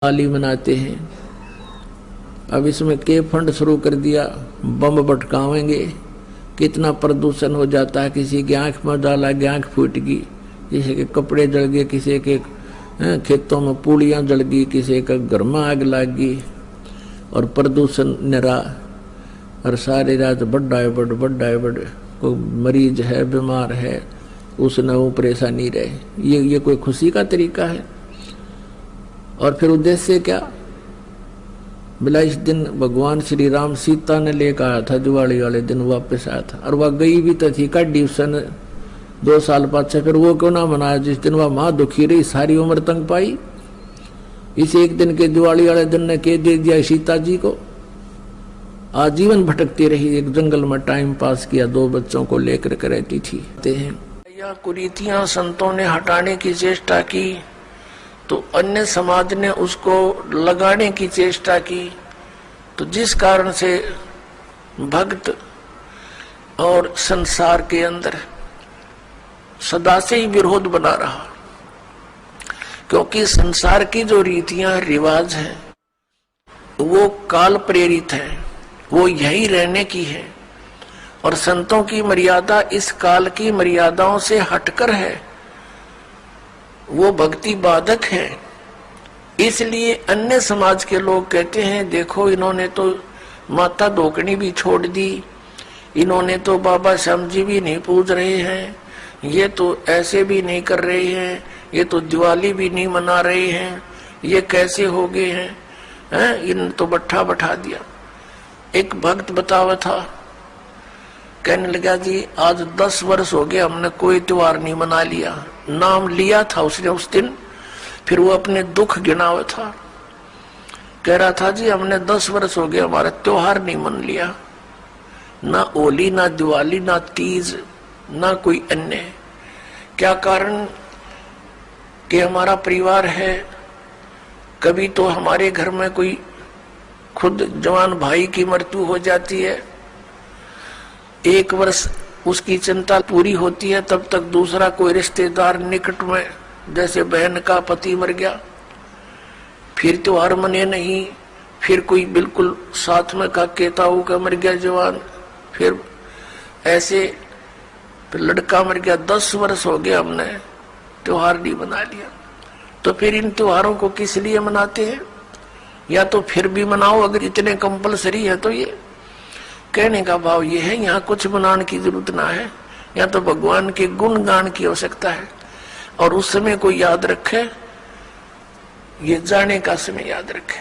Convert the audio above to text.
दिवाली मनाते हैं। अब इसमें के फंड शुरू कर दिया, बम भटकावेंगे, कितना प्रदूषण हो जाता है। किसी की आंख में डाला, आंख फूट गई, किसी के कपड़े जल गए, किसी के खेतों में पूड़ियाँ जल गई, किसी का घर में आग लग गई, और प्रदूषण निरा। और सारी रात बड़ा है बड़ कोई मरीज है, बीमार है, उसने वो परेशानी रहे। ये कोई खुशी का तरीका है? और फिर उद्देश्य क्या? बोला इस दिन भगवान श्री राम सीता ने लेकर आया था, दिवाली वाले दिन वापस आया था, और वह गई भी तो थी काटी उसने 2 साल पाछे। फिर वो क्यों ना मनाया जिस दिन वह माँ दुखी रही, सारी उम्र तंग पाई। इस एक दिन के दिवाली वाले दिन ने कह दे दिया सीता जी को, आजीवन भटकती रही, एक जंगल में टाइम पास किया, 2 बच्चों को लेकर के रहती थी। यह कुरीतियां संतों ने हटाने की चेष्टा की तो अन्य समाज ने उसको लगाने की चेष्टा की, तो जिस कारण से भक्त और संसार के अंदर सदा से ही विरोध बना रहा। क्योंकि संसार की जो रीतियां रिवाज हैं वो काल प्रेरित है, वो यही रहने की है, और संतों की मर्यादा इस काल की मर्यादाओं से हटकर है, वो भक्ति बाधक है। इसलिए अन्य समाज के लोग कहते हैं देखो इन्होंने तो माता धोकनी भी छोड़ दी, इन्होंने तो बाबा श्याम जी भी नहीं पूज रहे हैं, ये तो ऐसे भी नहीं कर रहे हैं, ये तो दिवाली भी नहीं मना रहे हैं, ये कैसे हो गए हैं, इन तो बैठा दिया। एक भक्त बतावा था, कहने लगा जी आज 10 वर्ष हो गए हमने कोई त्योहार नहीं मना लिया। नाम लिया था उसने उस दिन, फिर वो अपने दुख गिनावा था, कह रहा था जी हमने 10 वर्ष हो गए हमारा त्योहार नहीं मन लिया, ना होली ना दिवाली ना तीज ना कोई अन्य। क्या कारण? कि हमारा परिवार है, कभी तो हमारे घर में कोई खुद जवान भाई की मृत्यु हो जाती है, 1 वर्ष उसकी चिंता पूरी होती है, तब तक दूसरा कोई रिश्तेदार निकट में, जैसे बहन का पति मर गया, फिर त्योहार मने नहीं, फिर कोई बिल्कुल साथ में का केताऊ का मर गया जवान, फिर ऐसे फिर लड़का मर गया। 10 वर्ष हो गया हमने त्योहार नहीं मना लिया। तो फिर इन त्योहारों को किस लिए मनाते हैं? या तो फिर भी मनाओ अगर इतने कंपलसरी है तो। ये कहने का भाव ये है, यहाँ कुछ मनाने की जरूरत ना है, या तो भगवान के गुण गान की आवश्यकता है, और उस समय को याद रखे, ये जाने का समय याद रखे।